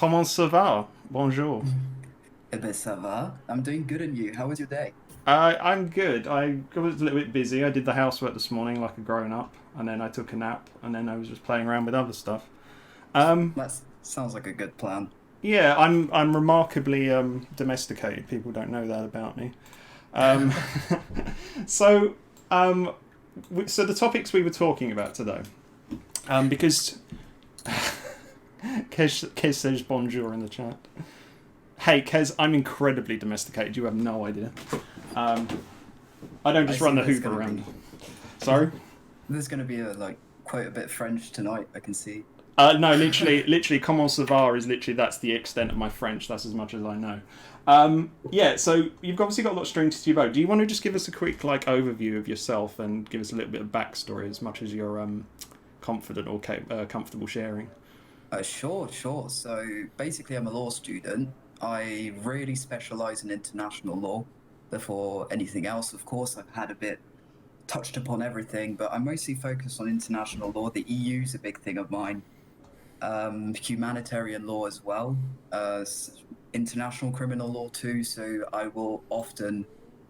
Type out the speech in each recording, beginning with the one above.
Comment ça va? Bonjour. Eh ben, ça va. I'm doing good, and you? How was your day? I'm good. I was a little bit busy. I did the housework this morning like a grown up, and then I took a nap, and then I was just playing around with other stuff. Um, That sounds like a good plan. yeah, I'm remarkably domesticated. People don't know that about me. Um, so um, so the topics we were talking about today, because Kez says bonjour in the chat. Hey, Kez, I'm incredibly domesticated. You have no idea. Um, I don't I just run see the Hoover around. Sorry? there's gonna be quite a bit of French tonight. I can see. No, literally, comment ça va is literally that's the extent of my French. That's as much as I know. Yeah, so you've obviously got a lot of strings to your bow. Do you want to just give us a quick overview of yourself and give us a little bit of backstory, as much as you're confident or comfortable sharing? Sure. So basically, I'm a law student. I really specialize in international law. Before anything else, of course, I've had a bit touched upon everything, but I'm mostly focused on international law. The EU is a big thing of mine. Humanitarian law as well, international criminal law too. So I will often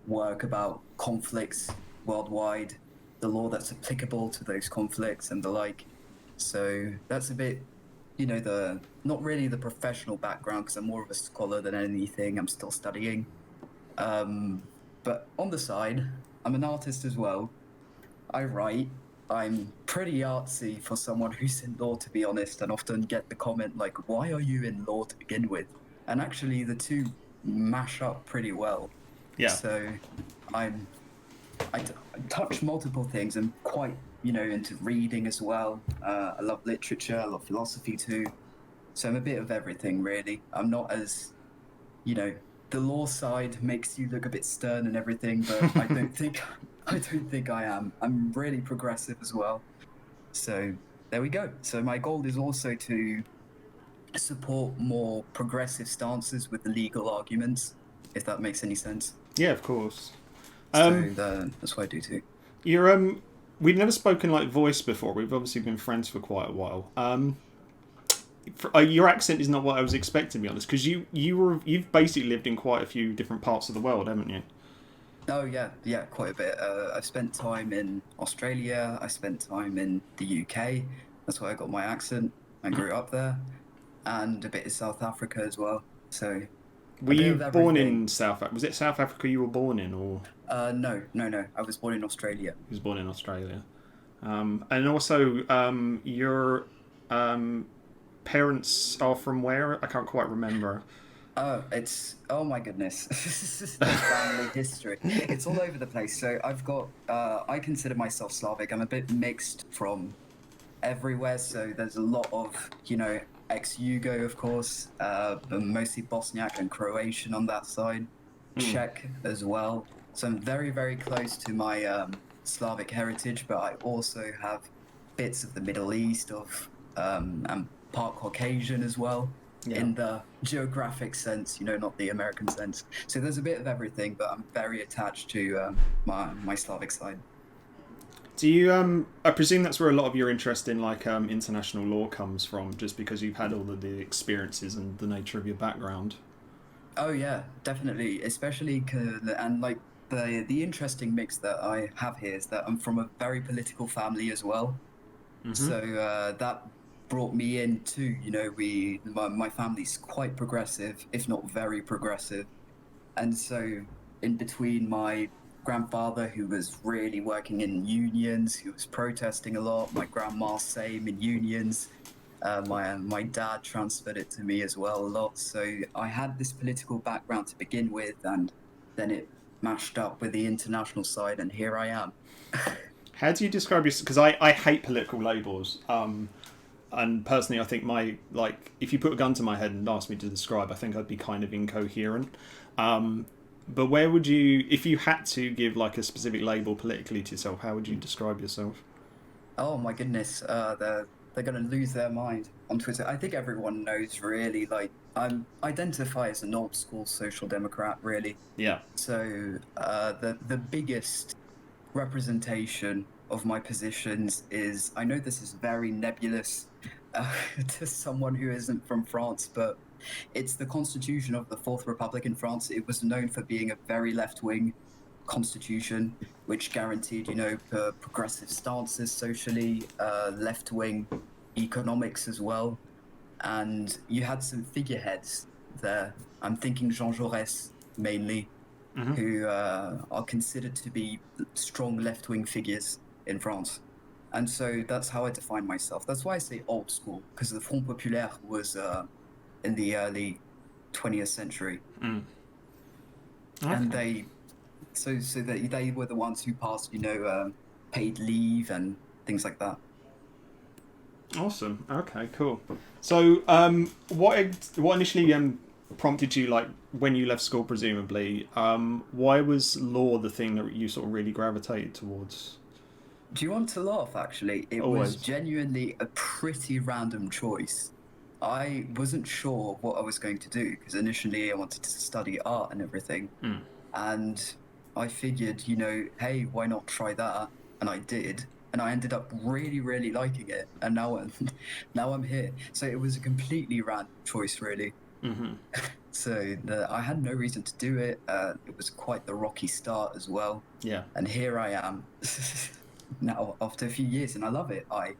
work about conflicts worldwide, the law that's applicable to those conflicts and the like. So that's a bit, the not really the professional background because I'm more of a scholar than anything. I'm still studying. Um, but on the side, I'm an artist as well. I write. I'm pretty artsy for someone who's in law, to be honest, and often get the comment like, "Why are you in law to begin with?" And actually, the two mash up pretty well. Yeah. So, I'm I touch multiple things. I'm quite into reading as well. I love literature. I love philosophy too. So I'm a bit of everything, really. I'm not as you know, the law side makes you look a bit stern and everything, but I don't think I am. I'm really progressive as well. So there we go. So my goal is also to support more progressive stances with the legal arguments, if that makes any sense. Yeah, of course. Um, So that's what I do too. you're we've never spoken like voice before. We've obviously been friends for quite a while. Your accent is not what I was expecting, to be honest, because you've basically lived in quite a few different parts of the world, haven't you? Oh yeah, quite a bit. I've spent time in Australia. I spent time in the UK. That's where I got my accent. I grew up there, and a bit of South Africa as well. So Were a bit you of born everything. in South? Was it South Africa you were born in, or No. I was born in Australia. you was born in Australia? And also, your um, parents are from where? I can't quite remember. Oh my goodness, the family history. It's all over the place. So I've got. I consider myself Slavic. I'm a bit mixed from everywhere. So there's a lot of ex-Yugo, of course, but mostly Bosniak and Croatian on that side, Mm, Czech as well. So I'm very, very close to my Slavic heritage, but I also have bits of the Middle East, and part Caucasian as well, yeah. in the geographic sense, not the American sense. So there's a bit of everything, but I'm very attached to my Slavic side. Do you? I presume that's where a lot of your interest in international law comes from, just because you've had all of the experiences and the nature of your background. Oh yeah, definitely. Especially and like the interesting mix that I have here is that I'm from a very political family as well. Mm-hmm. So that brought me in too. My family's quite progressive, if not very progressive. And so in between my grandfather, who was really working in unions, who was protesting a lot, my grandma same in unions. My dad transferred it to me as well a lot. So I had this political background to begin with, and then it mashed up with the international side, and here I am. How do you describe yourself? Because I hate political labels. And personally, I think if you put a gun to my head and asked me to describe, I think I'd be kind of incoherent. Um, but where would you, if you had to give like a specific label politically to yourself, how would you describe yourself? Oh my goodness, they're gonna lose their mind on Twitter. I think everyone knows really. Like I'm identify as an old school social democrat, really. Yeah. So the biggest representation of my positions is, I know this is very nebulous to someone who isn't from France, but it's the constitution of the Fourth Republic in France. It was known for being a very left-wing constitution, which guaranteed, progressive stances socially, left-wing economics as well. And you had some figureheads there. I'm thinking Jean Jaurès mainly, who are considered to be strong left-wing figures in France. And so that's how I define myself. That's why I say old school, because the Front Populaire was in the early 20th century. Okay. And they were the ones who passed, paid leave and things like that. Awesome. Okay, cool. So, what initially prompted you, like, when you left school, presumably? Why was law the thing that you sort of really gravitated towards? Do you want to laugh, actually? It Always. was genuinely a pretty random choice. I wasn't sure what I was going to do, because initially I wanted to study art and everything. And I figured, hey, why not try that? And I did. And I ended up really, really liking it. And now I'm here. So it was a completely random choice, really. So I had no reason to do it. It was quite the rocky start as well. Yeah. And here I am now after a few years, and I love it. I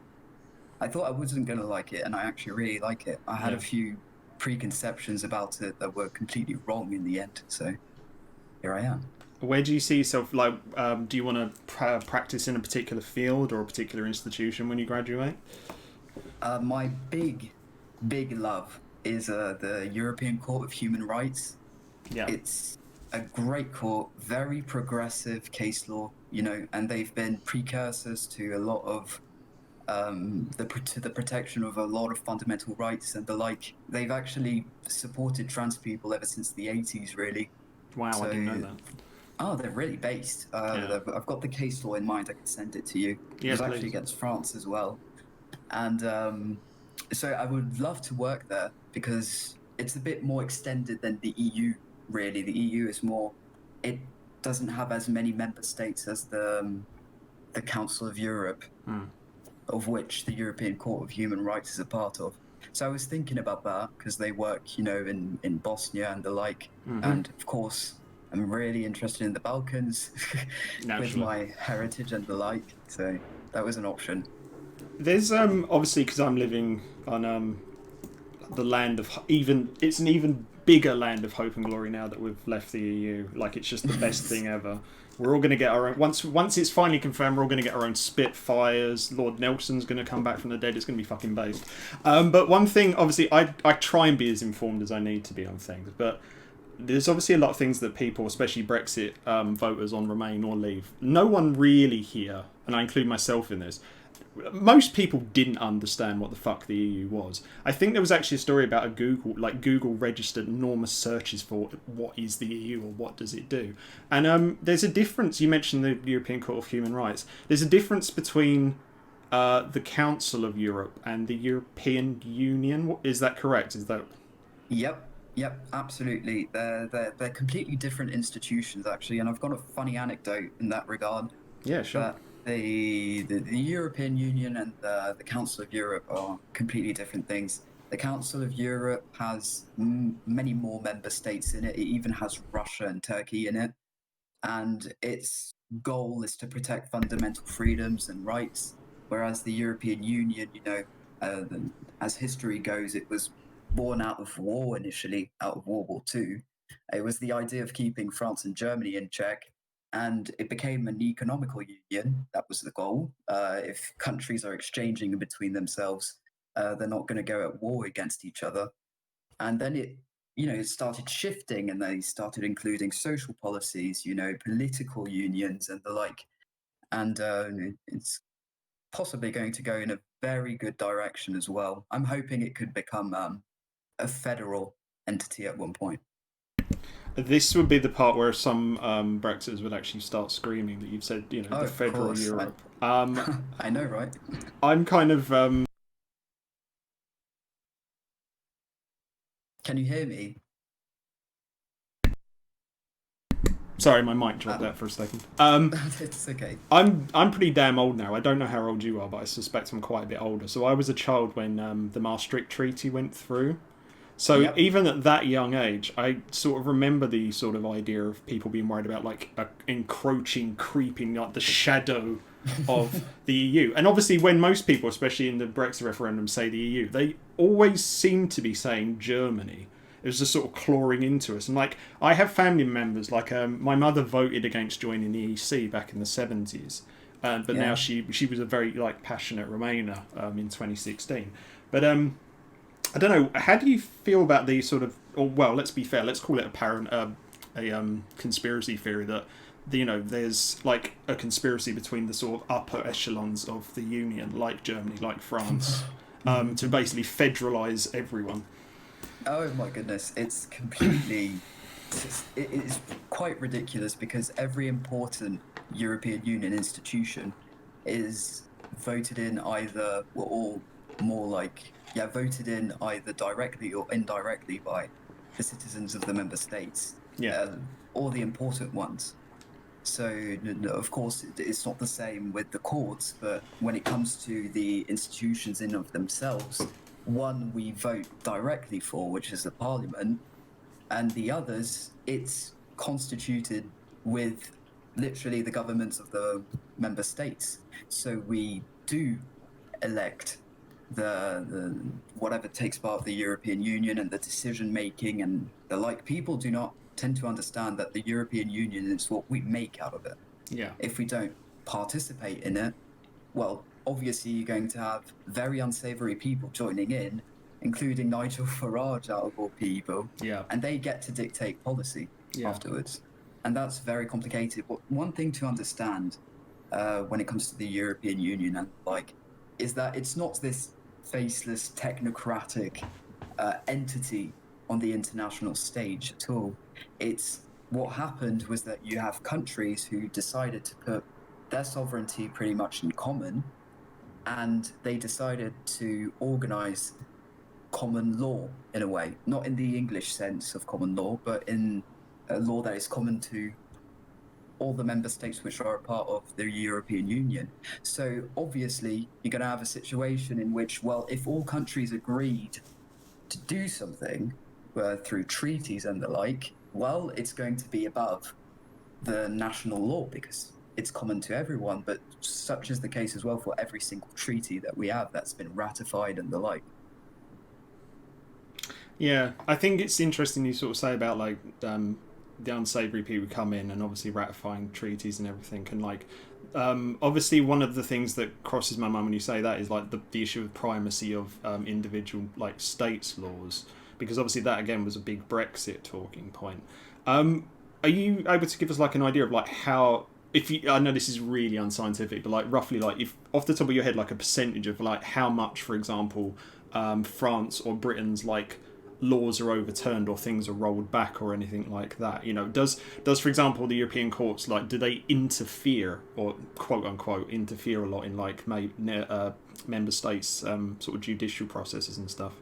thought I wasn't going to like it, and I actually really like it. I had a few preconceptions about it that were completely wrong in the end. So here I am. Where do you see yourself? Like, do you want to practice in a particular field or a particular institution when you graduate? My big love is the European Court of Human Rights. Yeah. It's a great court, very progressive case law, and they've been precursors to a lot of the protection of a lot of fundamental rights and the like. They've actually supported trans people ever since the 80s, really. Wow, I didn't know that. Oh, they're really based. I've got the case law in mind. I can send it to you. Yeah, it was please. actually against France as well. And so I would love to work there because it's a bit more extended than the EU, really. The EU is more... It doesn't have as many member states as the Council of Europe, of which the European Court of Human Rights is a part of. So I was thinking about that because they work, in Bosnia and the like. And of course, I'm really interested in the Balkans with my heritage and the like. So that was an option. There's obviously, because I'm living on the land of it's an even bigger land of hope and glory now that we've left the EU. Like, it's just the best thing ever. We're all going to get our own... Once it's finally confirmed, we're all going to get our own Spitfires. Lord Nelson's going to come back from the dead. It's going to be fucking based. But one thing, obviously, I try and be as informed as I need to be on things. But there's obviously a lot of things that people, especially Brexit voters on Remain or Leave, no one really here, and I include myself in this, most people didn't understand what the fuck the EU was. I think there was actually a story about a Google registered enormous searches for what is the EU or what does it do. And there's a difference. You mentioned the European Court of Human Rights. There's a difference between the Council of Europe and the European Union. Is that correct? Is that... Yep, absolutely. They're completely different institutions, actually, and I've got a funny anecdote in that regard. Yeah, sure. But the European Union and the Council of Europe are completely different things. The Council of Europe has many more member states in it. It even has Russia and Turkey in it. And its goal is to protect fundamental freedoms and rights, whereas the European Union, as history goes, it was born out of war initially, out of World War II. It was the idea of keeping France and Germany in check, and it became an economical union. That was the goal. If countries are exchanging between themselves, they're not going to go at war against each other. And then it started shifting, and they started including social policies, political unions and the like. And it's possibly going to go in a very good direction as well. I'm hoping it could become a federal entity at one point. This would be the part where some Brexiters would actually start screaming that you've said, the federal course. Europe. I know, right? I'm kind of... Can you hear me? Sorry, my mic dropped out for a second. It's okay. I'm pretty damn old now. I don't know how old you are, but I suspect I'm quite a bit older. So I was a child when the Maastricht Treaty went through. So Yep. even at that young age, I sort of remember the sort of idea of people being worried about like a encroaching, creeping, like the shadow of the EU. And obviously when most people, especially in the Brexit referendum, say the EU, they always seem to be saying Germany. It was just sort of clawing into us. And like, I have family members, like my mother voted against joining the EC back in the 70s. But Yeah. now she was a very like passionate Remainer in 2016. But I don't know. How do you feel about the sort of? Or well, let's be fair. Let's call it a conspiracy theory that there's like a conspiracy between the sort of upper echelons of the Union, like Germany, like France, to basically federalise everyone. Oh my goodness, it's completely. It's quite ridiculous because every important European Union institution is voted in either, or more like, voted in either directly or indirectly by the citizens of the member states. Yeah. Or the important ones. So, of course, it's not the same with the courts, but when it comes to the institutions in of themselves, one we vote directly for, which is the parliament, and the others, it's constituted with literally the governments of the member states. So we do elect the whatever takes part of the European Union and the decision making and the like. People do not tend to understand that the European Union is what we make out of it. Yeah. If we don't participate in it, well, obviously you're going to have very unsavory people joining in, including Nigel Farage out of all people. Yeah. And they get to dictate policy afterwards. And that's very complicated. But one thing to understand when it comes to the European Union and like is that it's not this faceless technocratic entity on the international stage at all. It's what happened was that you have countries who decided to put their sovereignty pretty much in common, and they decided to organize common law in a way, not in the English sense of common law, but in a law that is common to all the member states which are a part of the European Union. So obviously you're going to have a situation in which, well, if all countries agreed to do something through treaties and the like, well, it's going to be above the national law because it's common to everyone, but such is the case as well for every single treaty that we have that's been ratified and the like. Yeah, I think it's interesting you sort of say about like the unsavoury people come in and obviously ratifying treaties and everything, and like obviously one of the things that crosses my mind when you say that is like the issue of primacy of individual like states' laws, because obviously that again was a big Brexit talking point. Are you able to give us like an idea of like how, if you, I know this is really unscientific, but like roughly like if off the top of your head like a percentage of like how much, for example, France or Britain's like laws are overturned or things are rolled back or anything like that? You know, does for example the European courts, like, do they interfere or quote unquote interfere a lot in like member states sort of judicial processes and stuff?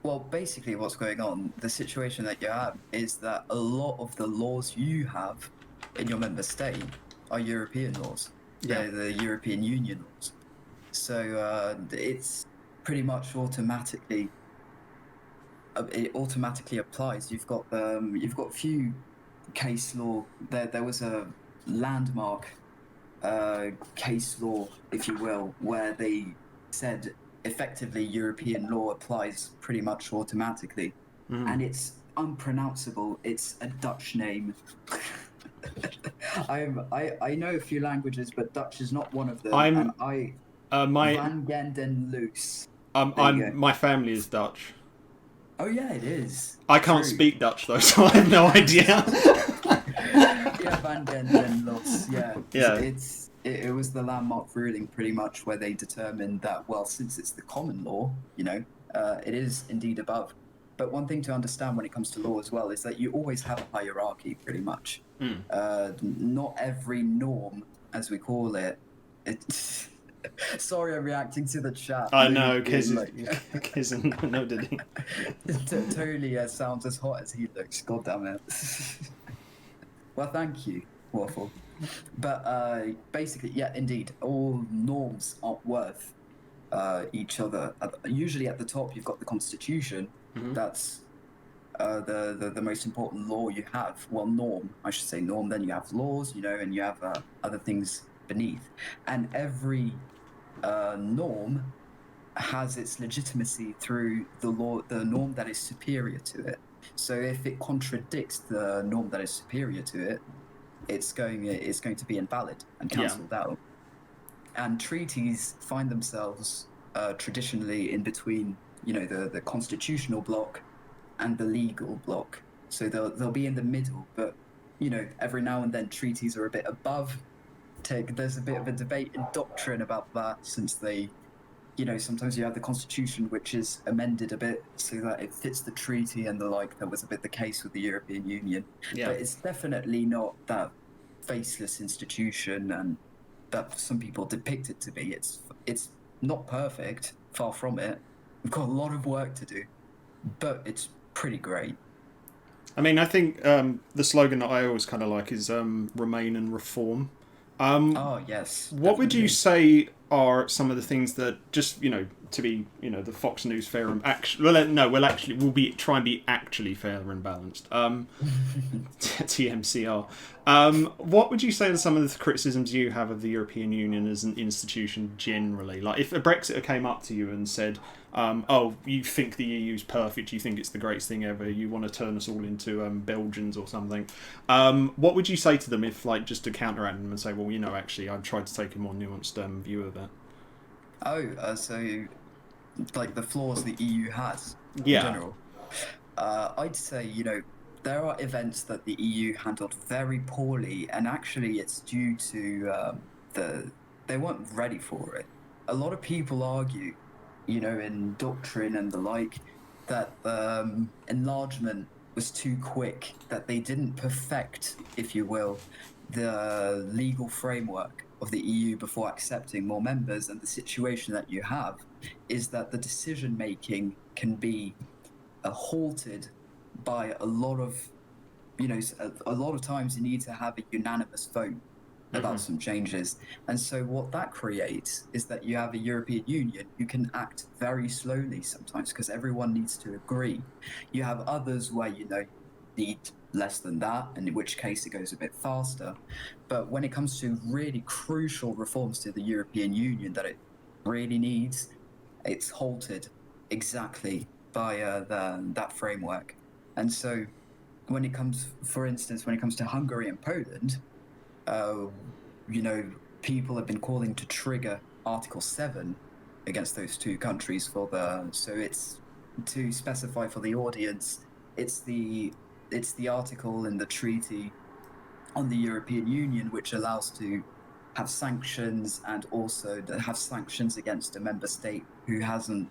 Well, basically what's going on, the situation that you have is that a lot of the laws you have in your member state are European laws. Yeah. They're the European Union laws. So it's pretty much it automatically applies. You've got a few case law. There was a landmark case law, if you will, where they said effectively European law applies pretty much automatically, and it's unpronounceable. It's a Dutch name. I know a few languages, but Dutch is not one of them. Van Genden Loos. My family is Dutch. Oh yeah, it is. I can't speak Dutch though, so I have no idea. Yeah, Van Genden Loos. Yeah. Yeah. It was the landmark ruling pretty much where they determined that, well, since it's the common law, it is indeed above. But one thing to understand when it comes to law as well is that you always have a hierarchy pretty much. Not every norm, as we call it, sorry, I'm reacting to the chat. I know, Kizzen, no did he? Totally sounds as hot as he looks. God damn it. Well, thank you, Waffle. But basically, yeah, indeed, all norms aren't worth each other. Usually at the top, you've got the Constitution. Mhm. That's the most important law you have. Well, norm, I should say norm. Then you have laws, and you have other things beneath. And every norm has its legitimacy through the law, the norm that is superior to it. So if it contradicts the norm that is superior to it, it's going to be invalid and Yeah. cancelled out. And treaties find themselves traditionally in between, the constitutional block and the legal block. So they'll be in the middle, but every now and then treaties are a bit above. There's a bit of a debate in doctrine about that, since sometimes you have the constitution which is amended a bit so that it fits the treaty and the like. That was a bit the case with the European Union. Yeah. But it's definitely not that faceless institution and that some people depict it to be. It's not perfect, far from it. We've got a lot of work to do, but it's pretty great. I mean, I think the slogan that I always kind of like is "Remain and Reform." Oh yes. What would you Definitely. say are some of the things that just to be the Fox News fair and actually we'll be try and be actually fair and balanced. TMCR. What would you say are some of the criticisms you have of the European Union as an institution generally? Like, if a Brexiter came up to you and said, "Oh, you think the EU's perfect? You think it's the greatest thing ever? You want to turn us all into Belgians or something?" What would you say to them if, like, just to counteract them and say, "Well, actually, I've tried to take a more nuanced view of it." So like the flaws the EU has in Yeah. general. I'd say, there are events that the EU handled very poorly, and actually it's due to they weren't ready for it. A lot of people argue, in doctrine and the like, that enlargement was too quick, that they didn't perfect, if you will, the legal framework of the EU before accepting more members. And the situation that you have is that the decision making can be halted by a lot of times you need to have a unanimous vote about some changes. And so what that creates is that you have a European Union who can act very slowly sometimes because everyone needs to agree. You have others where need less than that, and in which case it goes a bit faster. But when it comes to really crucial reforms to the European Union that it really needs, it's halted exactly by that framework. And so when it comes, for instance, when it comes to Hungary and Poland, people have been calling to trigger Article 7 against those two countries so it's to specify for the audience, it's the article in the treaty on the European Union which allows to have sanctions, and also to have sanctions against a member state who hasn't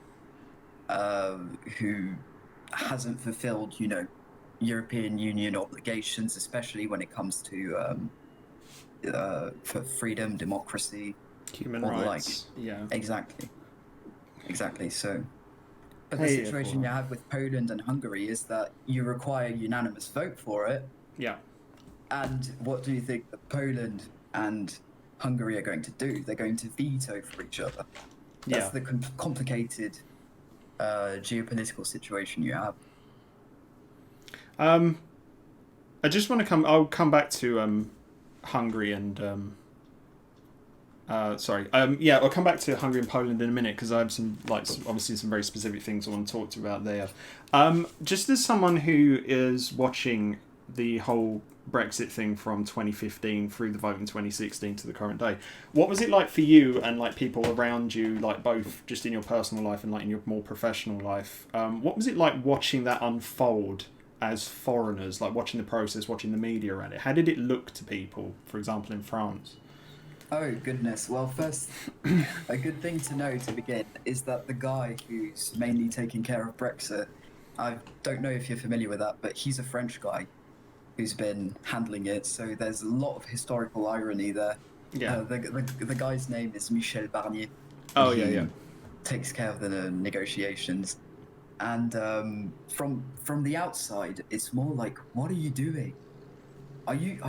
fulfilled, European Union obligations, especially when it comes to for freedom, democracy, Human or the like. rights. Yeah. Exactly. So, but the Hey, situation everyone. you have with Poland and Hungary is that you require unanimous vote for it. Yeah. And what do you think that Poland and Hungary are going to do? They're going to veto for each other. That's the complicated geopolitical situation you have. I just want to come. I'll come back to Hungary and sorry. I'll come back to Hungary and Poland in a minute because I have some obviously some very specific things I want to talk about there. Just as someone who is watching the whole Brexit thing from 2015 through the vote in 2016 to the current day, what was it like for you and like people around you, like both just in your personal life and like in your more professional life? What was it like watching that unfold as foreigners, like watching the process, watching the media around it? How did it look to people, for example, in France? Oh, goodness. Well, first, a good thing to know to begin is that the guy who's mainly taking care of Brexit, I don't know if you're familiar with that, but he's a French guy who's been handling it. So there's a lot of historical irony there. Yeah. The guy's name is Michel Barnier. Oh, he yeah. takes care of the negotiations. And from the outside, it's more like, what are you doing? Are you,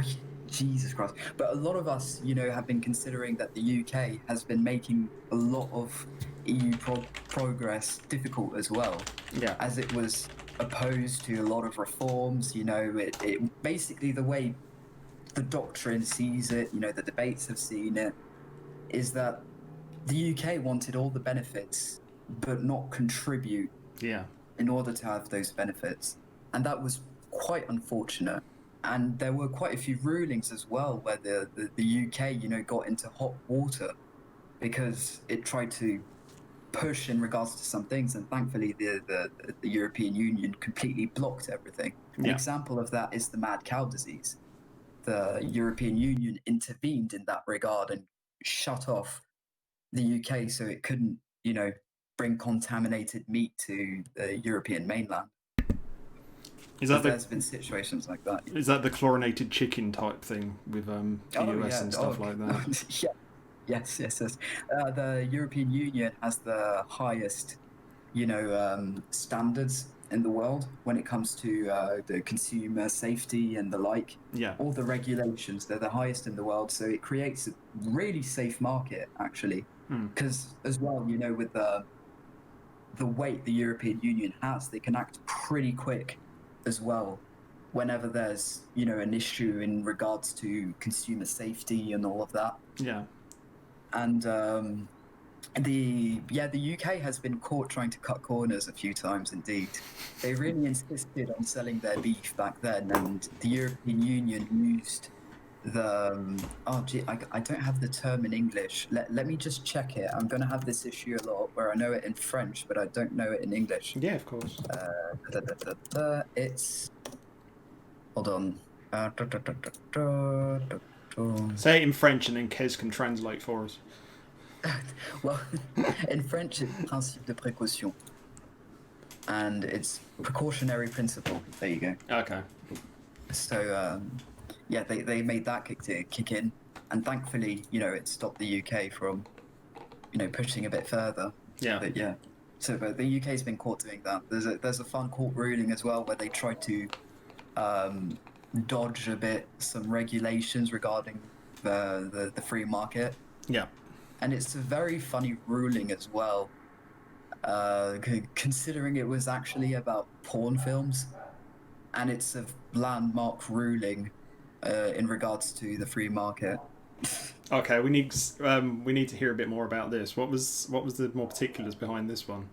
Jesus Christ. But a lot of us, have been considering that the UK has been making a lot of EU progress difficult as well, Yeah. as it was opposed to a lot of reforms. It basically the way the doctrine sees it, the debates have seen it, is that the UK wanted all the benefits, but not contribute Yeah. in order to have those benefits. And that was quite unfortunate. And there were quite a few rulings as well where the UK, got into hot water because it tried to push in regards to some things. And thankfully, the European Union completely blocked everything. An Yeah. example of that is the mad cow disease. The European Union intervened in that regard and shut off the UK so it couldn't, bring contaminated meat to the European mainland. Is that There's been situations like that. the chlorinated chicken type thing with the US and stuff like that? Yeah. Yes. The European Union has the highest, standards in the world when it comes to the consumer safety and the like. Yeah. All the regulations, they're the highest in the world. So it creates a really safe market, actually. Because as well, with the weight the European Union has, they can act pretty quick as well whenever there's, an issue in regards to consumer safety and all of that. Yeah. And the UK has been caught trying to cut corners a few times indeed. They really insisted on selling their beef back then, and the European Union used I don't have the term in English. Let me just check it. I'm going to have this issue a lot where I know it in French, but I don't know it in English. Yeah, of course. It's... Hold on. Say it in French and then Kez can translate for us. Well, in French, it's principe de précaution. And it's precautionary principle. There you go. Okay. So, they made that kick in. And thankfully, it stopped the UK from, pushing a bit further. Yeah. But yeah. So but the UK's been caught doing that. There's a fun court ruling as well where they tried to dodge a bit some regulations regarding the free market. Yeah. And it's a very funny ruling as well, considering it was actually about porn films, and it's a landmark ruling in regards to the free market. Okay, we need to hear a bit more about this. What was the more particulars behind this one?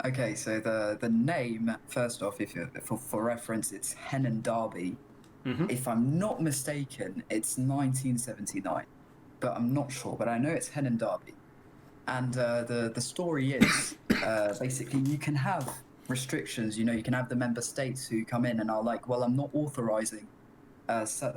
Okay, so the name, first off, for reference, it's Hen and Derby. Mm-hmm. If I'm not mistaken, it's 1979, but I'm not sure. But I know it's Hen and Derby, and the story is basically you can have restrictions. You can have the member states who come in and are like, well, I'm not authorizing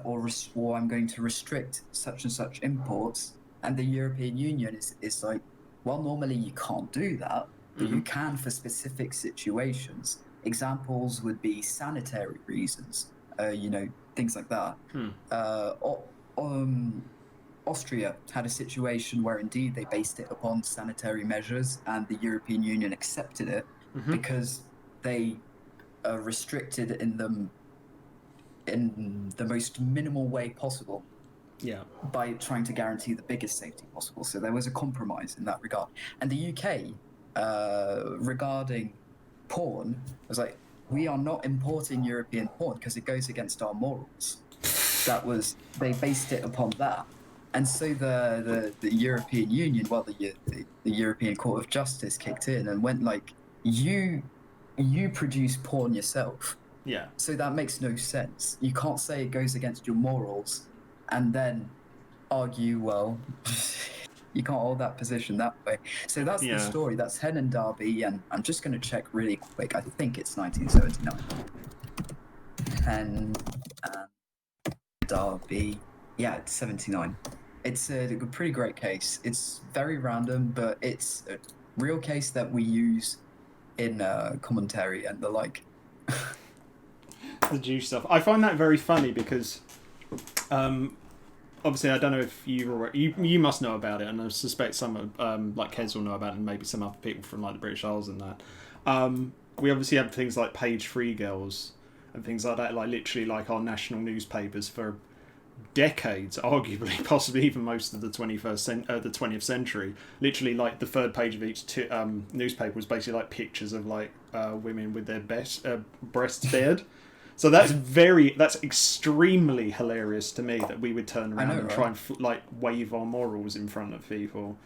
or I'm going to restrict such and such imports, and the European Union is like, well, normally you can't do that, but you can for specific situations. Examples would be sanitary reasons, things like that. Austria had a situation where indeed they based it upon sanitary measures, and the European Union accepted it because they restricted in the most minimal way possible. Yeah. By trying to guarantee the biggest safety possible. So there was a compromise in that regard. And the UK, regarding porn, was like, we are not importing European porn because it goes against our morals. They based it upon that. And so the European Union, the European Court of Justice kicked in and went like, you produce porn yourself. Yeah. So that makes no sense. You can't say it goes against your morals and then argue, well, you can't hold that position that way. So that's the story. That's Hen and Derby, and I'm just going to check really quick. I think it's 1979. Hen and Derby. Yeah, it's 79. It's a pretty great case. It's very random, but it's a real case that we use in commentary and the like. The Jew stuff. I find that very funny because, obviously, I don't know if you must know about it, and I suspect some like Kez will know about it, and maybe some other people from like the British Isles and that. We obviously have things like page 3 girls, and things like that. Like literally, like our national newspapers for decades, arguably, possibly even most of the 20th century. Literally, like the third page of each newspaper was basically like pictures of like women with their breasts bared. So that's extremely hilarious to me that we would turn around and try and like wave our morals in front of people.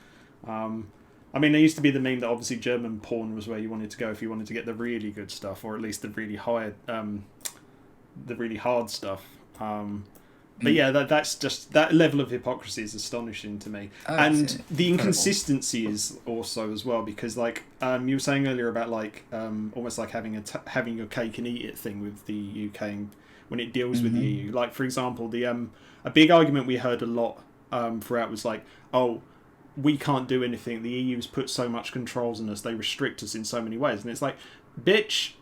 I mean, there used to be the meme that obviously German porn was where you wanted to go if you wanted to get the really good stuff, or at least the really hard stuff. But yeah, that's just, that level of hypocrisy is astonishing to me, and the inconsistency is also as well, because like you were saying earlier about like almost like having your cake and eat it thing with the UK when it deals with the EU. Like for example, the a big argument we heard a lot throughout was like, oh, we can't do anything. The EU's put so much controls on us. They restrict us in so many ways, and it's like, bitch,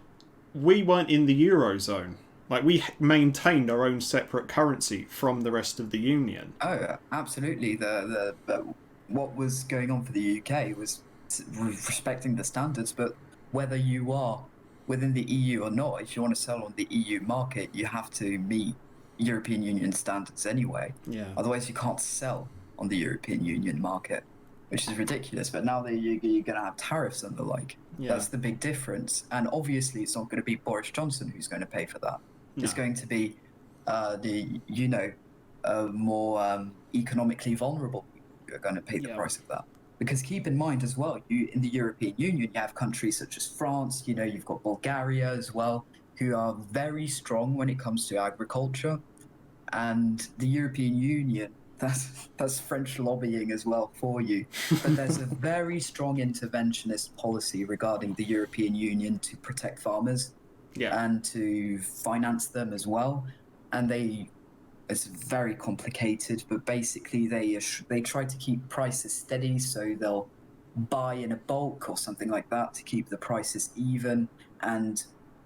we weren't in the Eurozone. Like, we maintained our own separate currency from the rest of the Union. Oh, absolutely. The what was going on for the UK was respecting the standards, but whether you are within the EU or not, if you want to sell on the EU market, you have to meet European Union standards anyway. Yeah. Otherwise, you can't sell on the European Union market, which is ridiculous. But now that you're going to have tariffs and the like, that's the big difference. And obviously, it's not going to be Boris Johnson who's going to pay for that. No. It's going to be more economically vulnerable people who are going to pay the price of that. Because keep in mind as well, in the European Union, you have countries such as France, you've got Bulgaria as well, who are very strong when it comes to agriculture. And the European Union, that's French lobbying as well for you. But there's a very strong interventionist policy regarding the European Union to protect farmers. And to finance them as well, and it's very complicated. But basically, they try to keep prices steady, so they'll buy in a bulk or something like that to keep the prices even and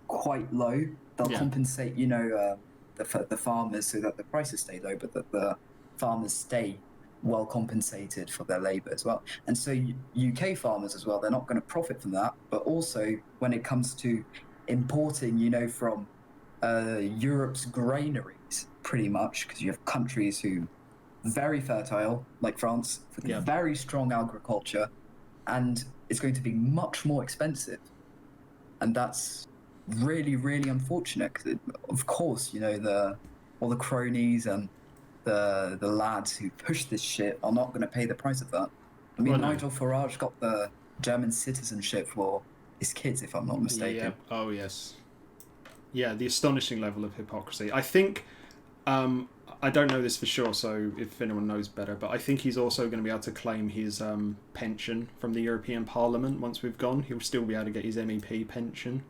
quite low. They'll compensate, the farmers so that the prices stay low, but that the farmers stay well compensated for their labour as well. And so UK farmers as well, they're not going to profit from that. But also, when it comes to importing, from Europe's granaries, pretty much, because you have countries who very fertile, like France, with very strong agriculture, and it's going to be much more expensive. And that's really, really unfortunate, because of course, all the cronies and the lads who push this shit are not going to pay the price of that. I mean, Nigel Farage got the German citizenship for his kids, if I'm not mistaken. Yeah. Oh, yes. Yeah, the astonishing level of hypocrisy. I think, I don't know this for sure, so if anyone knows better, but I think he's also going to be able to claim his pension from the European Parliament once we've gone. He'll still be able to get his MEP pension.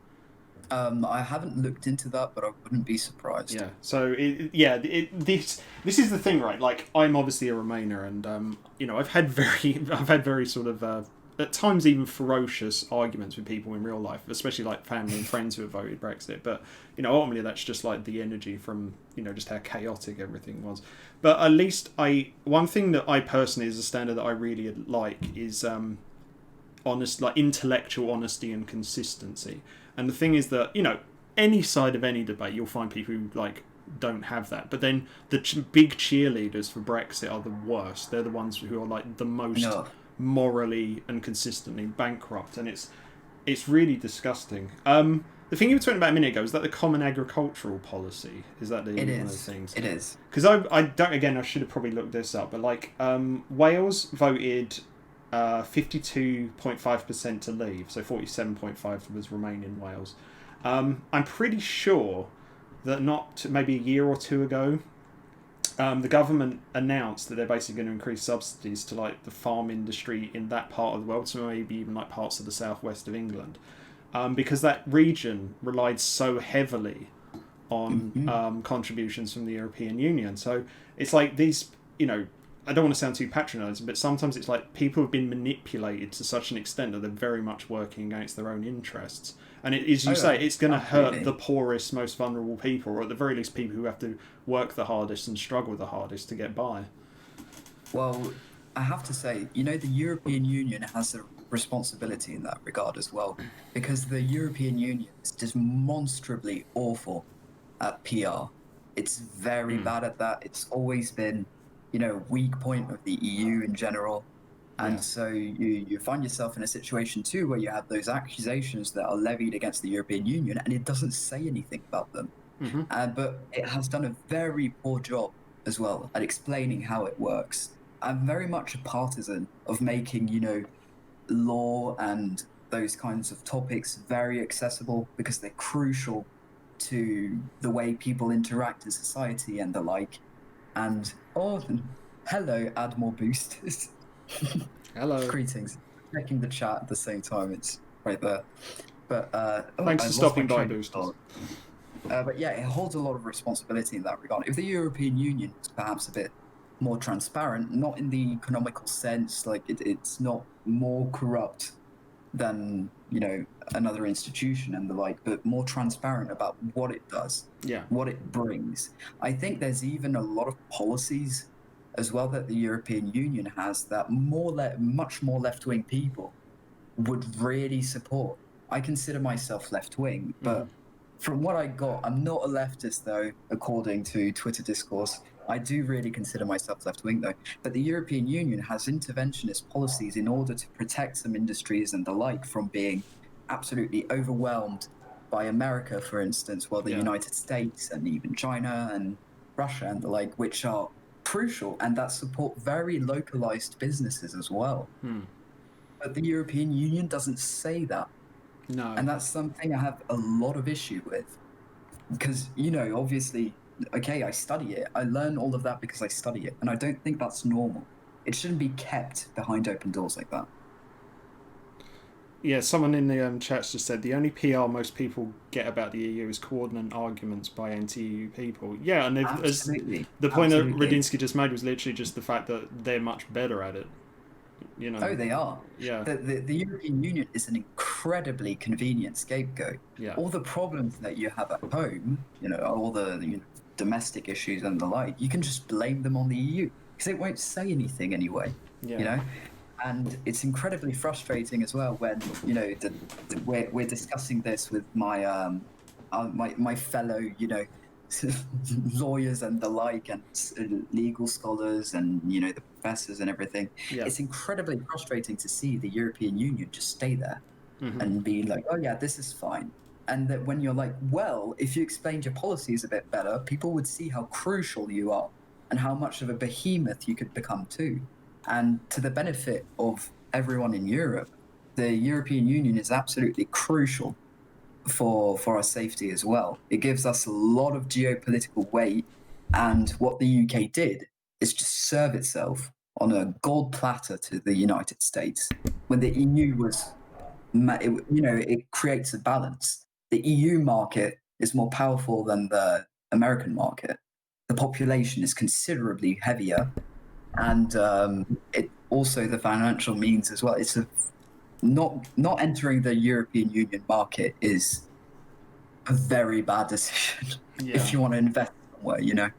I haven't looked into that, but I wouldn't be surprised. Yeah. So this is the thing, right? Like, I'm obviously a Remainer, and I've had very sort of at times even ferocious arguments with people in real life, especially like family and friends who have voted Brexit. But ultimately that's just like the energy from just how chaotic everything was. But at least one thing that I personally, as a standard that I really like, is honest, like intellectual honesty and consistency. And the thing is that any side of any debate, you'll find people who like don't have that. But then the big cheerleaders for Brexit are the worst. They're the ones who are like the most morally and consistently bankrupt, and it's really disgusting. The thing you were talking about a minute ago, is that the Common Agricultural Policy? Is that one of those things? It is. Because I don't. Again, I should have probably looked this up, but like Wales voted 52.5% to leave, so 47.5% was remain in Wales. I'm pretty sure that maybe a year or two ago, the government announced that they're basically going to increase subsidies to like the farm industry in that part of the world, so maybe even like parts of the southwest of England, because that region relied so heavily on contributions from the European Union. So it's like these, I don't want to sound too patronising, but sometimes it's like people have been manipulated to such an extent that they're very much working against their own interests. And as you say, it's going to hurt the poorest, most vulnerable people, or at the very least people who have to work the hardest and struggle the hardest to get by. Well, I have to say, the European Union has a responsibility in that regard as well, because the European Union is demonstrably awful at PR. It's very bad at that. It's always been, weak point of the EU in general. And so you find yourself in a situation too where you have those accusations that are levied against the European Union, and it doesn't say anything about them. But it has done a very poor job as well at explaining how it works. I'm very much a partisan of making, law and those kinds of topics very accessible, because they're crucial to the way people interact in society and the like. And hello, add more boosters. Hello. Greetings. Checking the chat at the same time. It's right there. But thanks for stopping by, boosters. But yeah, it holds a lot of responsibility in that regard. If the European Union is perhaps a bit more transparent, not in the economical sense, like it's not more corrupt than another institution and the like, but more transparent about what it does, what it brings. I think there's even a lot of policies as well that the European Union has that much more left-wing people would really support. I consider myself left-wing, but from what I got, I'm not a leftist though, according to Twitter discourse. I do really consider myself left-wing though. But the European Union has interventionist policies in order to protect some industries and the like from being absolutely overwhelmed by America, for instance, while the United States and even China and Russia and the like, which are crucial and that support very localized businesses as well. But the European Union doesn't say that. No. And that's something I have a lot of issue with. Because, obviously, okay, I study it. I learn all of that because I study it. And I don't think that's normal. It shouldn't be kept behind open doors like that. Yeah, someone in the chat just said the only PR most people get about the EU is coordinate arguments by anti-EU people. Yeah, and the point that Radinsky just made was literally just the fact that they're much better at it. Oh, they are. Yeah. The European Union is an incredibly convenient scapegoat. Yeah. All the problems that you have at home, all the domestic issues and the like, you can just blame them on the EU because it won't say anything anyway. Yeah. And it's incredibly frustrating as well when we're discussing this with my my fellow lawyers and the like, and legal scholars and the professors and everything. It's incredibly frustrating to see the European Union just stay there and be like, oh yeah, this is fine. And that when you're like, well, if you explained your policies a bit better, people would see how crucial you are and how much of a behemoth you could become too. And to the benefit of everyone in Europe, the European Union is absolutely crucial for our safety as well. It gives us a lot of geopolitical weight, and what the UK did is just serve itself on a gold platter to the United States. When the EU was, it creates a balance. The EU market is more powerful than the American market. The population is considerably heavier, and it also the financial means as well. It's not entering the European Union market is a very bad decision if you want to invest somewhere,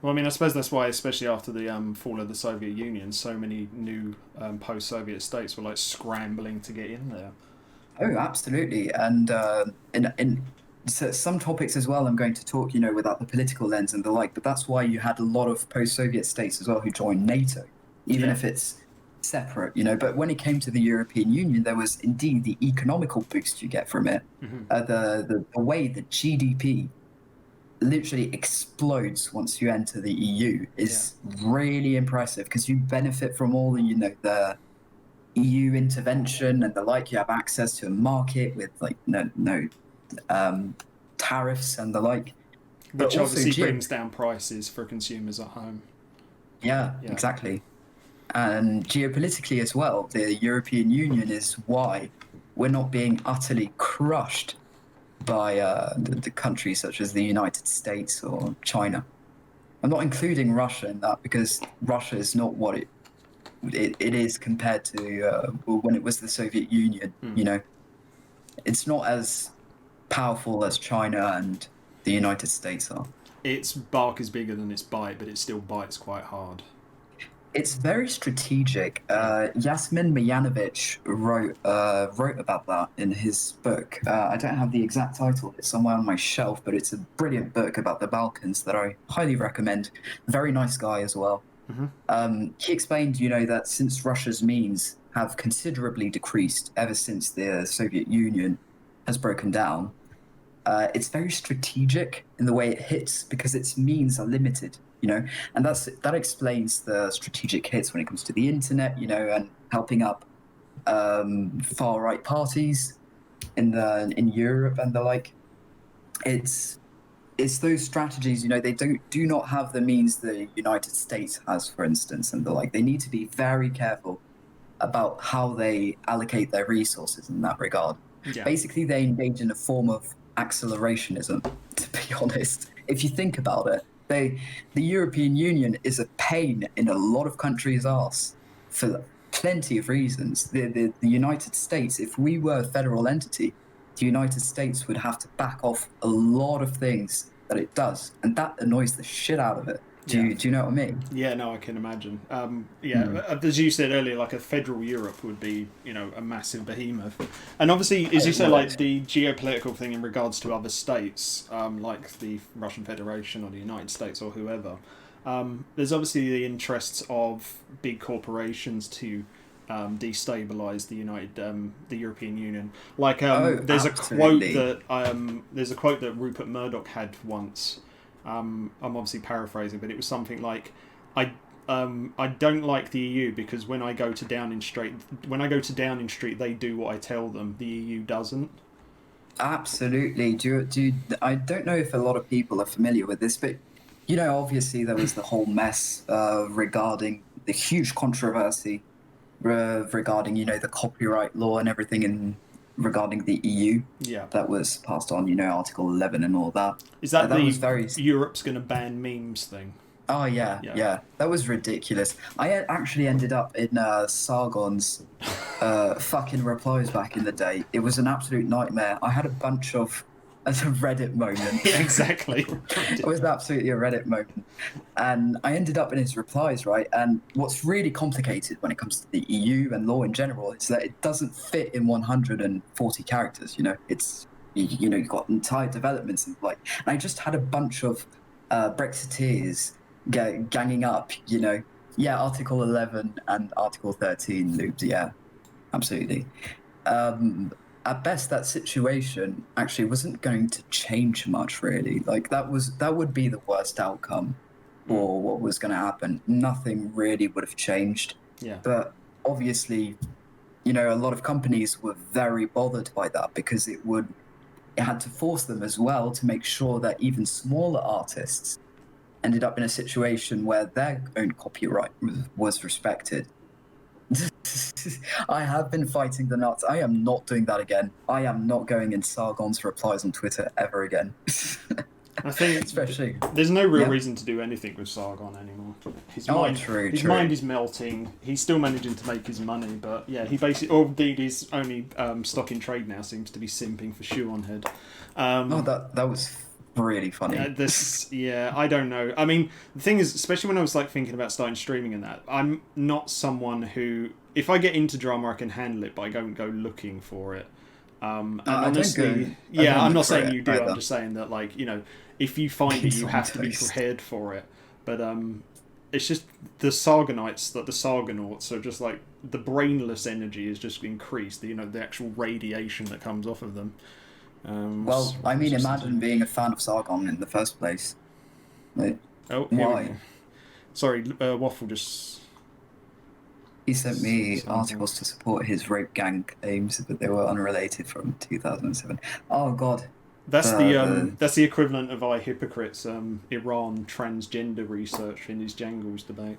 Well, I mean, I suppose that's why, especially after the fall of the Soviet Union, so many new post-Soviet states were like scrambling to get in there. Oh, absolutely. And in some topics as well, I'm going to talk, without the political lens and the like, but that's why you had a lot of post-Soviet states as well who joined NATO, even if it's separate, but when it came to the European Union, there was indeed the economical boost you get from it. The way the GDP literally explodes once you enter the EU is really impressive, because you benefit from all the EU intervention and the like. You have access to a market with like no tariffs and the like, which obviously brings down prices for consumers at home. Yeah, exactly. And geopolitically as well, the European Union is why we're not being utterly crushed by the countries such as the United States or China. I'm not including Russia in that, because Russia is not what it is compared to when it was the Soviet Union. It's not as powerful as China and the United States are. Its bark is bigger than its bite, but it still bites quite hard. It's very strategic. Yasmin Mijanovic wrote about that in his book. I don't have the exact title; it's somewhere on my shelf, but it's a brilliant book about the Balkans that I highly recommend. Very nice guy as well. He explained, that since Russia's means have considerably decreased ever since the Soviet Union has broken down, it's very strategic in the way it hits because its means are limited, and that explains the strategic hits when it comes to the internet, and helping up far right parties in Europe and the like. It's it's those strategies, they do not have the means the United States has, for instance, and the like. They need to be very careful about how they allocate their resources in that regard. Yeah. Basically, they engage in a form of accelerationism, to be honest. If you think about it, the European Union is a pain in a lot of countries' arse for plenty of reasons. The United States, if we were a federal entity, the United States would have to back off a lot of things that it does, and that annoys the shit out of it. Do you know what I mean? Yeah, no, I can imagine. As you said earlier, like a federal Europe would be, a massive behemoth. And obviously, as you say, like the geopolitical thing in regards to other states, like the Russian Federation or the United States or whoever, there's obviously the interests of big corporations to destabilize the European Union. Like, there's absolutely. a quote that Rupert Murdoch had once. I'm obviously paraphrasing, but it was something like, I don't like the EU because when I go to Downing Street, they do what I tell them. The EU doesn't. Absolutely. I don't know if a lot of people are familiar with this, but obviously there was the whole mess regarding the huge controversy regarding the copyright law and everything regarding the EU. Yeah. That was passed on, Article 11 and all that. Is that Europe's going to ban memes thing? Oh, yeah. That was ridiculous. I actually ended up in Sargon's fucking replies back in the day. It was an absolute nightmare. I had a bunch of a Reddit moment. Yeah, exactly. It was absolutely a Reddit moment. And I ended up in his replies, right? And what's really complicated when it comes to the EU and law in general is that it doesn't fit in 140 characters, It's, you've got entire developments and like... And I just had a bunch of Brexiteers ganging up, Article 11 and Article 13 loops, yeah, absolutely. At best, that situation actually wasn't going to change much, really. Like that would be the worst outcome for what was going to happen. Nothing really would have changed. Yeah. But obviously, a lot of companies were very bothered by that because it had to force them as well to make sure that even smaller artists ended up in a situation where their own copyright was respected. I have been fighting the nuts. I am not doing that again. I am not going in Sargon's replies on Twitter ever again. I think especially there's no real reason to do anything with Sargon anymore. His mind is melting. He's still managing to make his money, but yeah, he basically, or indeed his only stock in trade now seems to be simping for Shoe on Head. That was really funny. I don't know. I mean, the thing is, especially when I was like thinking about starting streaming and that, I'm not someone who, if I get into drama, I can handle it, but I don't go looking for it. And honestly, I'm not saying you do. Either. I'm just saying that, like, if you find it, you have to be prepared for it. But it's just the Sargonites, the Sargonauts are just like the brainless energy is just increased. The actual radiation that comes off of them. Imagine being a fan of Sargon in the first place. Like, why? Sorry, Waffle just... He sent me articles to support his rape gang claims, but they were unrelated from 2007. Oh, God. That's the equivalent of Hypocrite's Iran transgender research in his Jangles debate.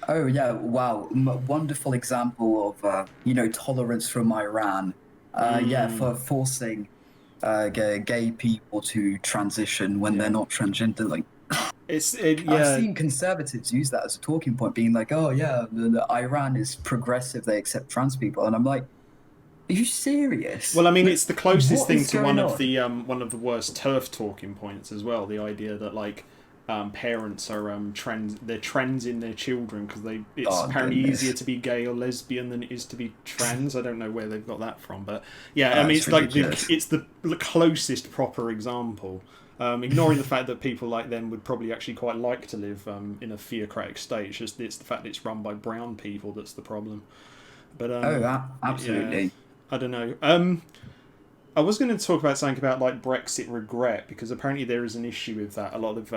Oh, yeah, wow. Wonderful example of, tolerance from Iran. For forcing... gay people to transition when they're not transgender. Like, I've seen conservatives use that as a talking point, being like, "Oh yeah, Iran is progressive; they accept trans people," and I'm like, "Are you serious?" Well, I mean, it's the closest thing to one of the worst turf talking points as well. The idea that like parents are they're trans in their children because it's Oh, apparently goodness. easier to be gay or lesbian than it is to be trans. I don't know where they've got that from, but yeah, I mean It's it's like ridiculous. it's the closest proper example. Ignoring the fact that people like them would probably actually quite like to live in a theocratic state. It's the fact that it's run by brown people that's the problem. But yeah, Absolutely. I don't know. I was going to talk about something about like Brexit regret because apparently there is an issue with that. A lot of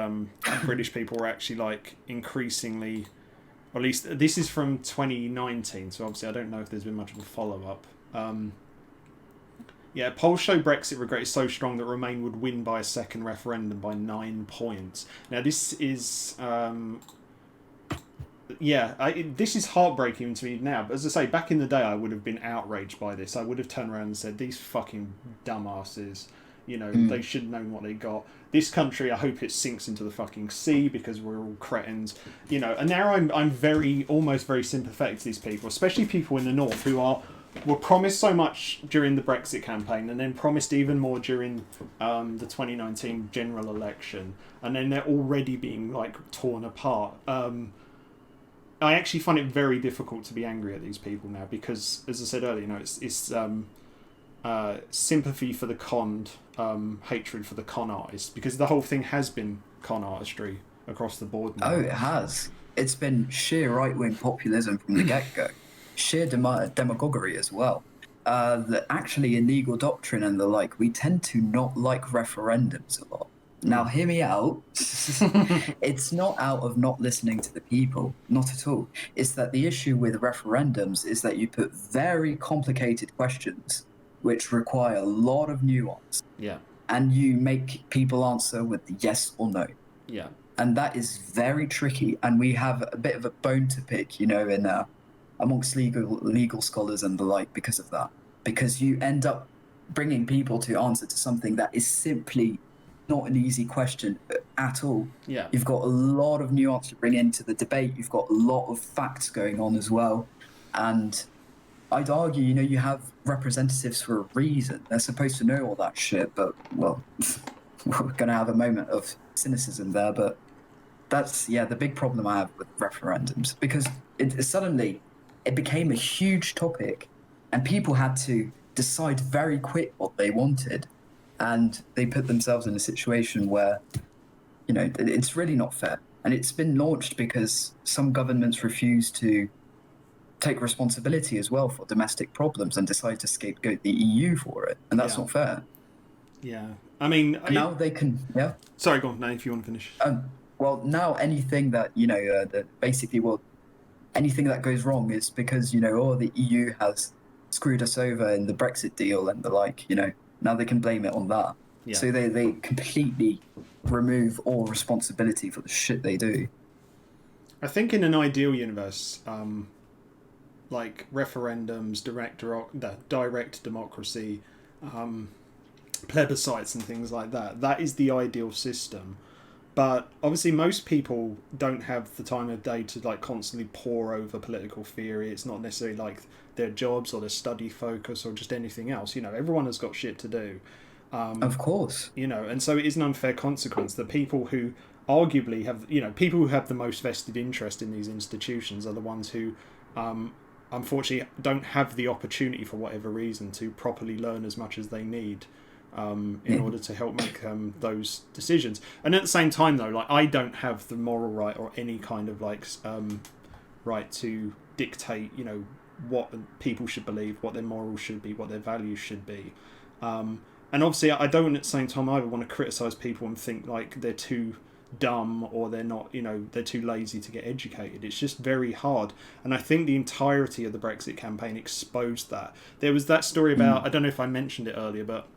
British people are actually like increasingly, or at least this is from 2019, so obviously I don't know if there's been much of a follow up. Yeah, polls show Brexit regret is so strong that Remain would win by a second referendum by 9 points. Now this is this is heartbreaking to me now. But as I say, back in the day, I would have been outraged by this. I would have turned around and said, "These fucking dumbasses, they should have known what they got. This country, I hope it sinks into the fucking sea because we're all cretins, And now I'm almost very sympathetic to these people, especially people in the north who were promised so much during the Brexit campaign and then promised even more during the 2019 general election, and then they're already being like torn apart. I actually find it very difficult to be angry at these people now because, as I said earlier, it's sympathy for the conned, hatred for the con artists, because the whole thing has been con artistry across the board now. Oh, it has. It's been sheer right-wing populism from the get-go, sheer demagoguery as well. Actually, in legal doctrine and the like, we tend to not like referendums a lot. Now, hear me out. It's not out of not listening to the people, not at all. It's that the issue with referendums is that you put very complicated questions which require a lot of nuance. Yeah. And you make people answer with yes or no. Yeah. And that is very tricky. And we have a bit of a bone to pick, amongst legal scholars and the like because of that. Because you end up bringing people to answer to something that is simply not an easy question at all. Yeah. You've got a lot of nuance to bring into the debate. You've got a lot of facts going on as well. And I'd argue, you have representatives for a reason. They're supposed to know all that shit, but, well, we're going to have a moment of cynicism there. But that's, the big problem I have with referendums, because suddenly it became a huge topic and people had to decide very quick what they wanted. And they put themselves in a situation where, it's really not fair. And it's been launched because some governments refuse to take responsibility as well for domestic problems and decide to scapegoat the EU for it. And that's not fair. Yeah. I mean... Now they can... Yeah? Sorry, go on. Now, if you want to finish. Well, now anything that, anything that goes wrong is because, the EU has screwed us over in the Brexit deal and the like, Now they can blame it on that. Yeah. So they completely remove all responsibility for the shit they do. I think in an ideal universe, like referendums, direct democracy, plebiscites and things like that is the ideal system. But obviously most people don't have the time of day to like constantly pore over political theory. It's not necessarily like their jobs or their study focus or just anything else. Everyone has got shit to do. Of course. And so it is an unfair consequence that people who arguably have, people who have the most vested interest in these institutions are the ones who, unfortunately, don't have the opportunity for whatever reason to properly learn as much as they need. In order to help make those decisions. And at the same time, though, like I don't have the moral right or any kind of like right to dictate, what people should believe, what their morals should be, what their values should be. And obviously, I don't at the same time either want to criticize people and think like they're too dumb or they're not, they're too lazy to get educated. It's just very hard. And I think the entirety of the Brexit campaign exposed that. There was that story about, I don't know if I mentioned it earlier, but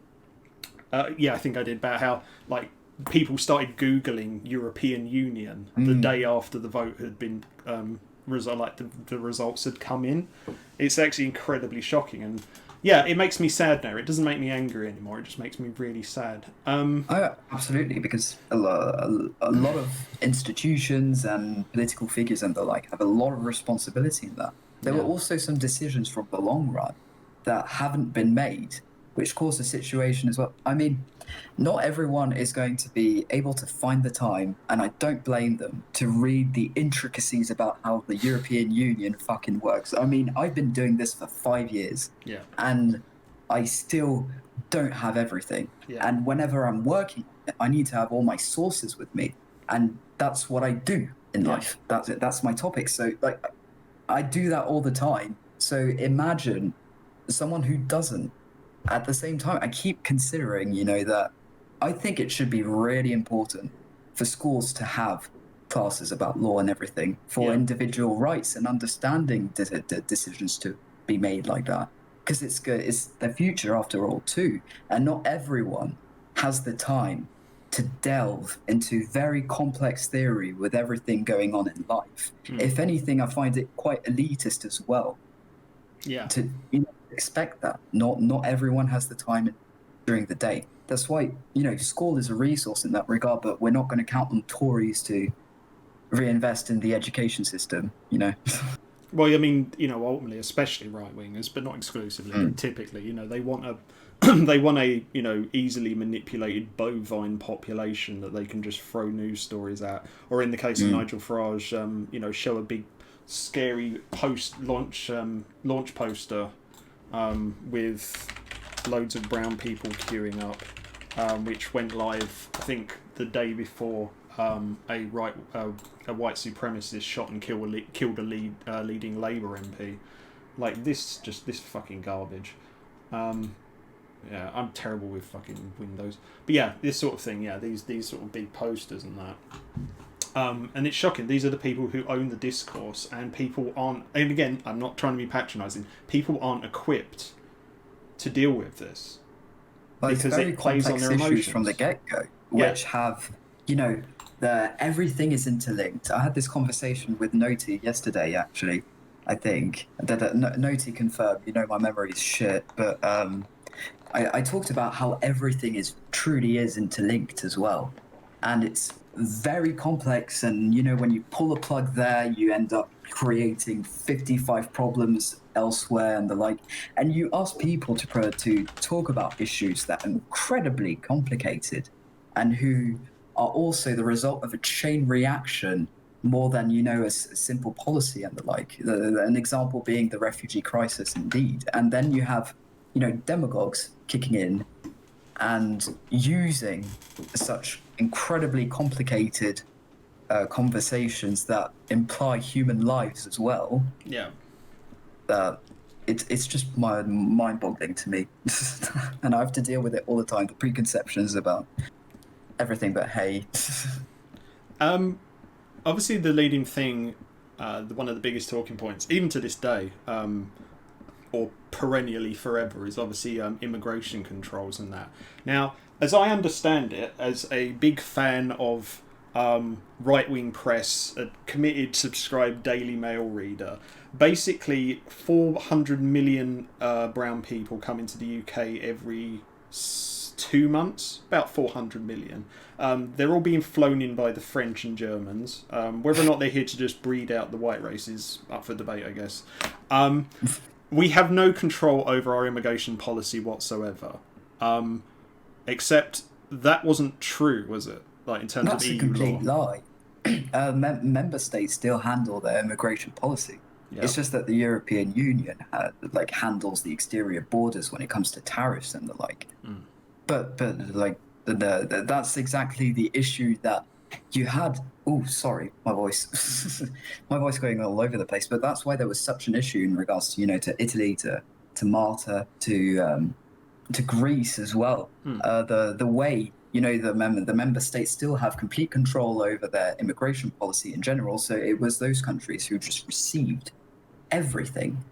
I think I did, about how like people started Googling European Union the day after the vote had been the results had come in. It's actually incredibly shocking, and it makes me sad now. It doesn't make me angry anymore. It just makes me really sad. Absolutely, because a lot of institutions and political figures and the like have a lot of responsibility in that. There were also some decisions from the long run that haven't been made. which caused a situation as well. I mean, not everyone is going to be able to find the time, and I don't blame them, to read the intricacies about how the European Union fucking works. I mean, I've been doing this for 5 years, Yeah. and I still don't have everything. Yeah. And whenever I'm working on it, I need to have all my sources with me, and that's what I do in life. That's it. That's my topic. So, like, I do that all the time. So imagine someone who doesn't. At the same time, I keep considering, that I think it should be really important for schools to have classes about law and everything for individual rights and understanding decisions to be made like that. Because it's good. It's the future after all, too. And not everyone has the time to delve into very complex theory with everything going on in life. If anything, I find it quite elitist as well. Yeah. To expect that not everyone has the time during the day. That's why school is a resource in that regard, but we're not going to count on Tories to reinvest in the education system. Well, I mean, ultimately, especially right wingers, but not exclusively, but typically, they want a they want a easily manipulated bovine population that they can just throw news stories at, or in the case of Nigel Farage, show a big scary launch poster with loads of brown people queuing up, which went live, I think, the day before a white supremacist shot and killed a leading Labour MP. Like this fucking garbage. Yeah, I'm terrible with fucking Windows, but yeah, this sort of thing. Yeah, these sort of big posters and that. And it's shocking. These are the people who own the discourse, and people aren't. And again, I'm not trying to be patronising. People aren't equipped to deal with this because it plays on their emotions from the get-go, which have everything is interlinked. I had this conversation with Noti yesterday, actually. I think that Noti confirmed. My memory's shit, but I talked about how everything truly is interlinked as well, and it's very complex. And when you pull a plug there, you end up creating 55 problems elsewhere and the like. And you ask people to talk about issues that are incredibly complicated, and who are also the result of a chain reaction more than a simple policy and the like. An example being the refugee crisis, indeed. And then you have demagogues kicking in and using such incredibly complicated conversations that imply human lives as well. Yeah. It's just mind-boggling to me. And I have to deal with it all the time. The preconceptions about everything but hay. Obviously, the leading thing, one of the biggest talking points, even to this day, or perennially forever, is obviously immigration controls and that. Now, as I understand it, as a big fan of right-wing press, a committed, subscribed Daily Mail reader, basically 400 million brown people come into the UK every 2 months, about 400 million. They're all being flown in by the French and Germans. Whether or not they're here to just breed out the white race is up for debate, I guess. We have no control over our immigration policy whatsoever. Except that wasn't true, was it? Like in terms That's of EU a complete law. lie. Member states still handle their immigration policy. Yeah. It's just that the European Union handles the exterior borders when it comes to tariffs and the like. But that's exactly the issue that you had. Oh, sorry, my voice, my voice going all over the place. But that's why there was such an issue in regards to to Italy, to Malta, to Greece as well. The way the member states still have complete control over their immigration policy in general. So it was those countries who just received everything,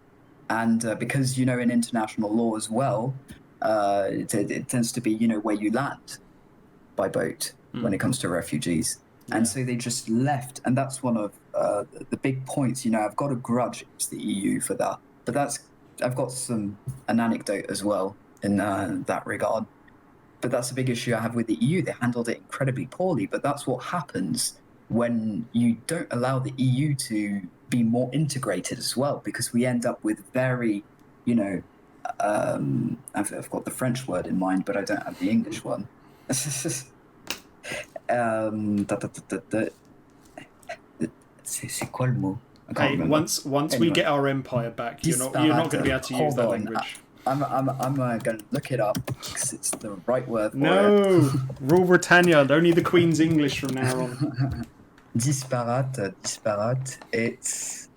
and because in international law as well, it tends to be where you land by boat when it comes to refugees. And so they just left, and that's one of the big points. I've got a grudge against the EU for that, but I've got an anecdote as well in that regard. But that's a big issue I have with the EU. They handled it incredibly poorly, but that's what happens when you don't allow the EU to be more integrated as well, because we end up with very, I've got the French word in mind, but I don't have the English one. C'est quoi le mot? I can't Hey, remember. once we Anyway. get our empire back, you're not going to be able to use Hold that on. language. I'm going to look it up because it's the right word for No, Rule Britannia. Only the Queen's English from now on. it. Disparate. It's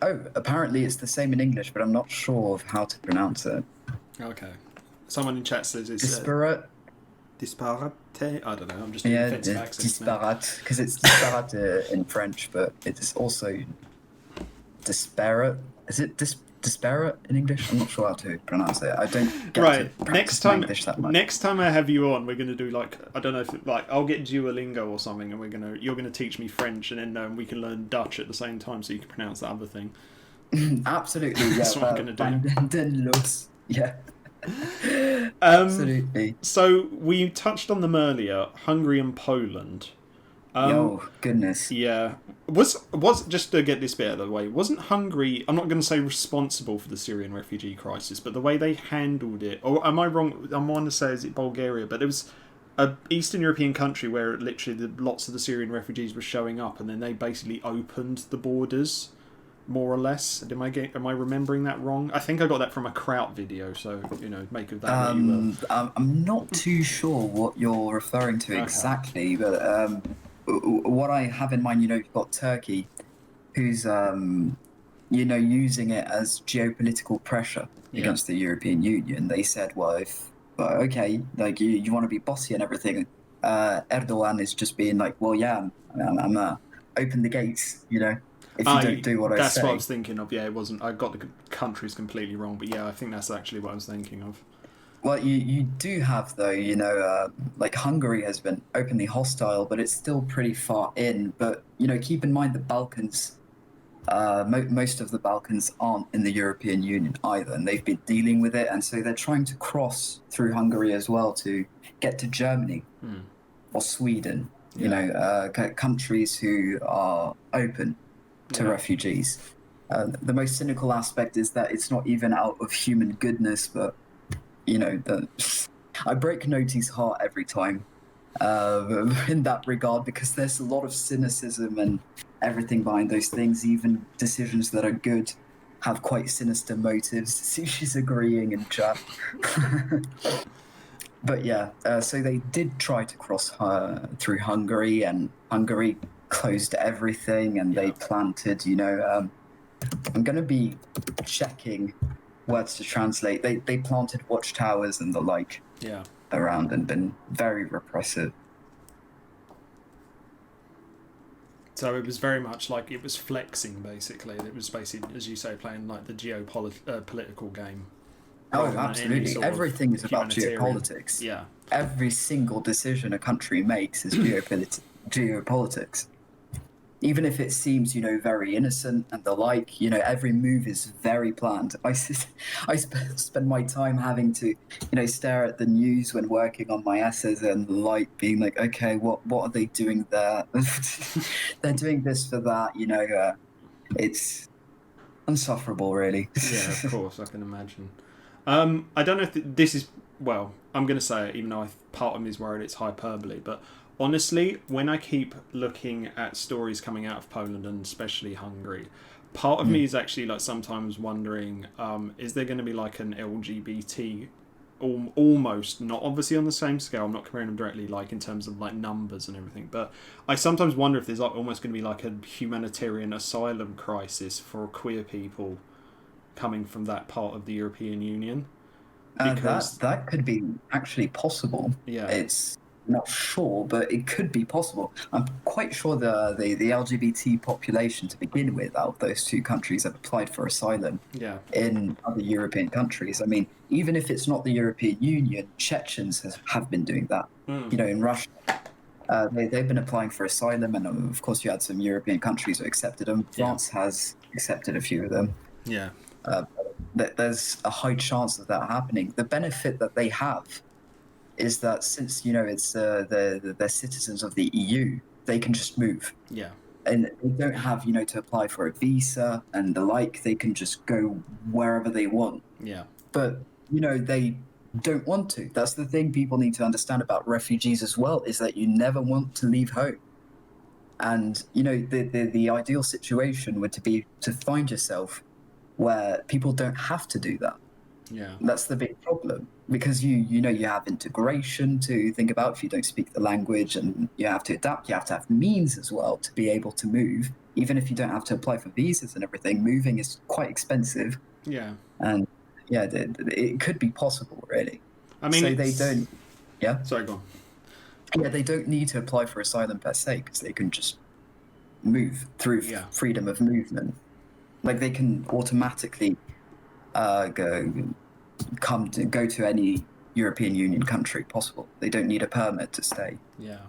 Oh, apparently it's the same in English, but I'm not sure of how to pronounce it. Okay. Someone in chat says it's Disparate. disparate. I don't know. I'm just doing offensive accents disparate, because it's disparate in French, but it's also disparate. Is it disparate in English? I'm not sure how to pronounce it. I don't get to practice my English that much. Next time I have you on, we're going to do I don't know if I'll get Duolingo or something, and you're going to teach me French, and then we can learn Dutch at the same time, so you can pronounce that other thing. Absolutely, yeah. That's what I'm going to do. Yeah. Absolutely. So we touched on them earlier, Hungary and Poland. Oh goodness. Yeah. Was just to get this bit out of the way, wasn't Hungary, I'm not going to say responsible for the Syrian refugee crisis, but the way they handled it, or am I wrong? I want to say is it Bulgaria, but it was a Eastern European country where literally lots of the Syrian refugees were showing up, and then they basically opened the borders, more or less. Am I remembering that wrong? I think I got that from a Kraut video, so make of that what you will. I'm not too sure what you're referring to exactly, but what I have in mind, you've got Turkey, who's using it as geopolitical pressure against the European Union. They said, well, okay, like you want to be bossy and everything. Erdogan is just being like, well, yeah, I'm open the gates, if you don't do what I say. That's what I was thinking of. Yeah, it wasn't. I got the countries completely wrong, but yeah, I think that's actually what I was thinking of. Well, you do have, though, like Hungary has been openly hostile, but it's still pretty far in. But, keep in mind the Balkans, most of the Balkans aren't in the European Union either, and they've been dealing with it. And so they're trying to cross through Hungary as well to get to Germany or Sweden, countries who are open to refugees. The most cynical aspect is that it's not even out of human goodness, but I break Noti's heart every time in that regard, because there's a lot of cynicism and everything behind those things. Even decisions that are good have quite sinister motives. Sushi's agreeing in chat. But yeah, so they did try to cross through Hungary, and Hungary closed everything, and they planted, I'm going to be checking words to translate. They planted watchtowers and the like around, and been very repressive. So it was very much like it was flexing, basically. It was basically, as you say, playing like the geopolitical game. Oh, absolutely. Everything is about geopolitics. Yeah. Every single decision a country makes is geopolitics. Even if it seems, very innocent and the like, every move is very planned. I spend my time having to, stare at the news when working on my essays and the like, being like, okay, what are they doing there? They're doing this for that, it's insufferable, really. Yeah, of course, I can imagine. I don't know if this is, well, I'm going to say it, even though part of me is worried it's hyperbole, but honestly, when I keep looking at stories coming out of Poland and especially Hungary, part of me is actually like sometimes wondering, is there going to be like an LGBT, almost, not obviously on the same scale, I'm not comparing them directly like in terms of like numbers and everything, but I sometimes wonder if there's like almost going to be like a humanitarian asylum crisis for queer people coming from that part of the European Union. Because that could be actually possible. Yeah. It's not sure, but it could be possible. I'm quite sure the LGBT population to begin with out of those two countries have applied for asylum in other European countries. I mean, even if it's not the European Union, Chechens have been doing that. In Russia, they've been applying for asylum, and of course you had some European countries who accepted them. France has accepted a few of them. Yeah. There's a high chance of that happening. The benefit that they have is that since it's they're citizens of the EU, they can just move. Yeah. and they don't have, to apply for a visa and the like. They can just go wherever they want. Yeah. But, they don't want to. That's the thing people need to understand about refugees as well, is that you never want to leave home. And, the ideal situation would to find yourself where people don't have to do that. Yeah. That's the big problem, because you have integration to think about if you don't speak the language, and you have to adapt. You have to have means as well to be able to move, even if you don't have to apply for visas and everything. Moving is quite expensive. Yeah. And yeah, it could be possible, really. I mean, so they don't. Yeah. Sorry, go on. Yeah, they don't need to apply for asylum per se, because they can just move through freedom of movement. Like, they can automatically go to any European Union country possible. They don't need a permit to stay. Yeah.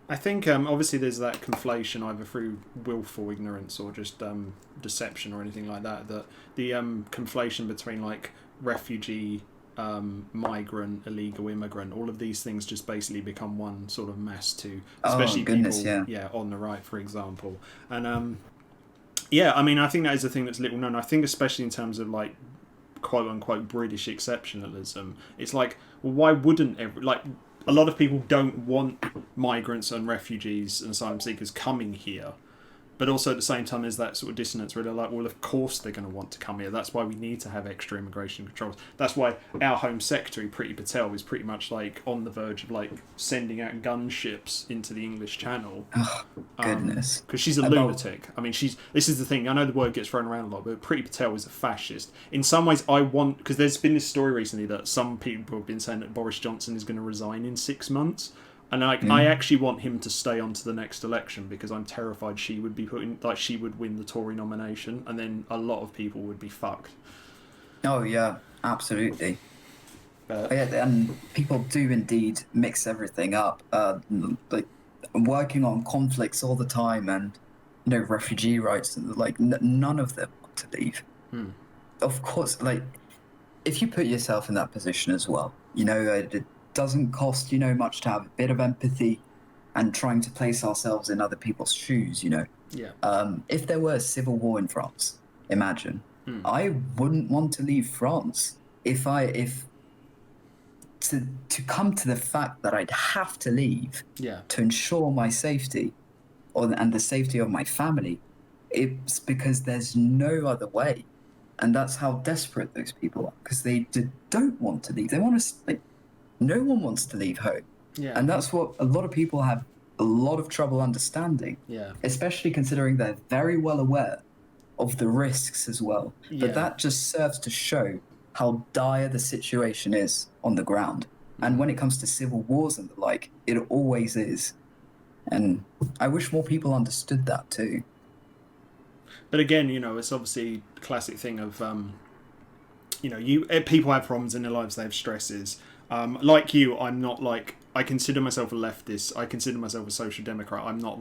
I think obviously there's that conflation either through willful ignorance or just deception or anything like that, that the conflation between like refugee, migrant, illegal immigrant, all of these things just basically become one sort of mass to, especially people on the right, for example. And I mean, I think that is a thing that's little known. I think especially in terms of like quote unquote British exceptionalism, it's like, well, why wouldn't a lot of people don't want migrants and refugees and asylum seekers coming here, but also at the same time there's that sort of dissonance where they're like, well, of course they're going to want to come here. That's why we need to have extra immigration controls. That's why our Home Secretary, Priti Patel, is pretty much like on the verge of like sending out gunships into the English Channel. Oh, goodness. Because she's a lunatic. I mean, this is the thing. I know the word gets thrown around a lot, but Priti Patel is a fascist. In some ways, because there's been this story recently that some people have been saying that Boris Johnson is going to resign in 6 months. And I actually want him to stay on to the next election, because I'm terrified she would win the Tory nomination, and then a lot of people would be fucked. Oh yeah, absolutely. And people do indeed mix everything up. Like working on conflicts all the time, and refugee rights, like none of them want to leave. Of course, like if you put yourself in that position as well, it doesn't cost much to have a bit of empathy and trying to place ourselves in other people's shoes. If there were a civil war in France, imagine, I wouldn't want to leave France. If to come to the fact that I'd have to leave to ensure my safety and the safety of my family, it's because there's no other way. And that's how desperate those people are, because they don't want to leave. They want to, no one wants to leave home. Yeah. And that's what a lot of people have a lot of trouble understanding. Yeah. Especially considering they're very well aware of the risks as well. Yeah. But that just serves to show how dire the situation is on the ground. And when it comes to civil wars and the like, it always is. And I wish more people understood that too. But again, it's obviously the classic thing of, people have problems in their lives, they have stresses. Like you, I'm not I consider myself a leftist. I consider myself a social democrat. I'm not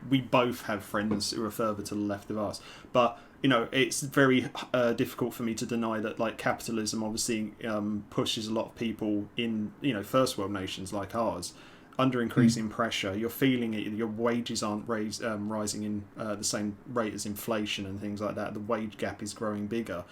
we both have friends who are further to the left of us. But it's very difficult for me to deny that capitalism obviously pushes a lot of people in first world nations like ours under increasing pressure. You're feeling it. Your wages aren't rising in the same rate as inflation and things like that. The wage gap is growing bigger.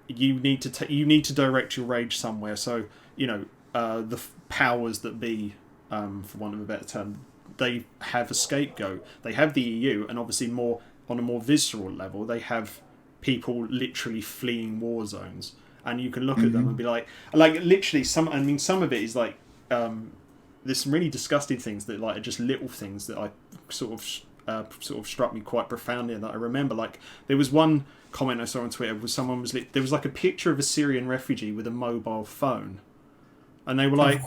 You need to direct your rage somewhere. So the powers that be, for want of a better term, they have a scapegoat. They have the EU, and obviously more on a more visceral level, they have people literally fleeing war zones. And you can look at them and be like literally some of it is there's some really disgusting things that are just little things that I sort of struck me quite profoundly, and that I remember. There was one comment I saw on Twitter where there was a picture of a Syrian refugee with a mobile phone, and they were like,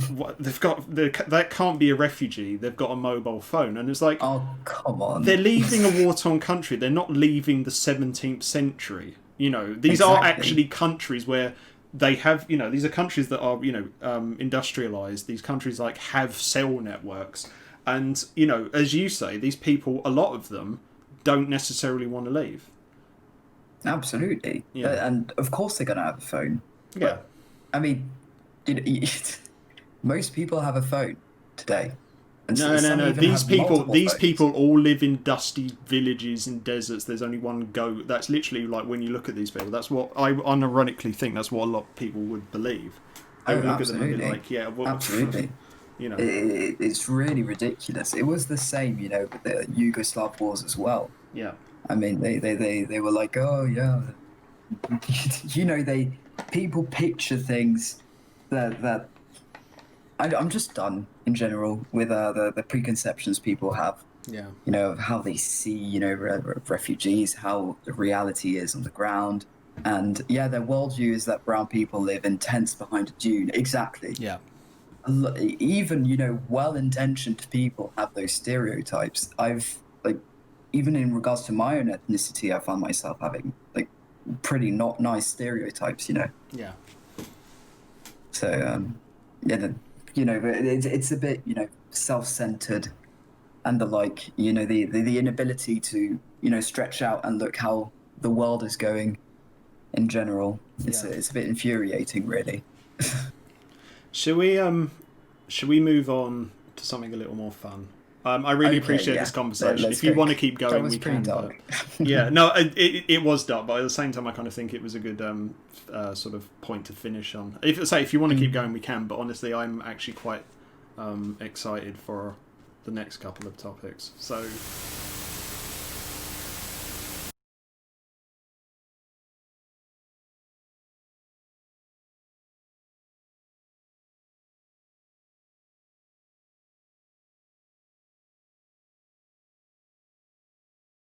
what, that can't be a refugee, they've got a mobile phone. And it's like, oh, come on, they're leaving a war-torn country, they're not leaving the 17th century. These are actually countries where they have, these are countries that are, industrialized. These countries have cell networks, and as you say, these people, a lot of them don't necessarily want to leave. Absolutely. Yeah. And of course they're going to have a phone. Yeah. I mean, most people have a phone today. And No. even These have people, multiple these phones. people all live in dusty villages and deserts. There's only one goat. That's literally like when you look at these people. That's what I unironically think. That's what a lot of people would believe. They would look at them and be like, "Yeah, well, Absolutely. you know, It's really ridiculous. It was the same, with the Yugoslav wars as well. yeah, I mean, they were like, oh yeah, people picture things that I'm just done in general with the preconceptions people have, yeah, of how they see, refugees, how the reality is on the ground. And yeah, their worldview is that brown people live in tents behind a dune. Exactly. yeah, Even, well-intentioned people have those stereotypes. I've like, even in regards to my own ethnicity, I found myself having like pretty not nice stereotypes. yeah." So yeah, but it's a bit self-centered, and the inability to stretch out and look how the world is going in general. It's Yeah. it's a bit infuriating, really. Should we move on to something a little more fun? I really Okay, appreciate yeah. this conversation. Let's If you go. want to keep That going, was we pretty can. dark. But yeah, no, it was dark, but at the same time, I kind of think it was a good sort of point to finish on. If you want to keep going, we can. But honestly, I'm actually quite excited for the next couple of topics. So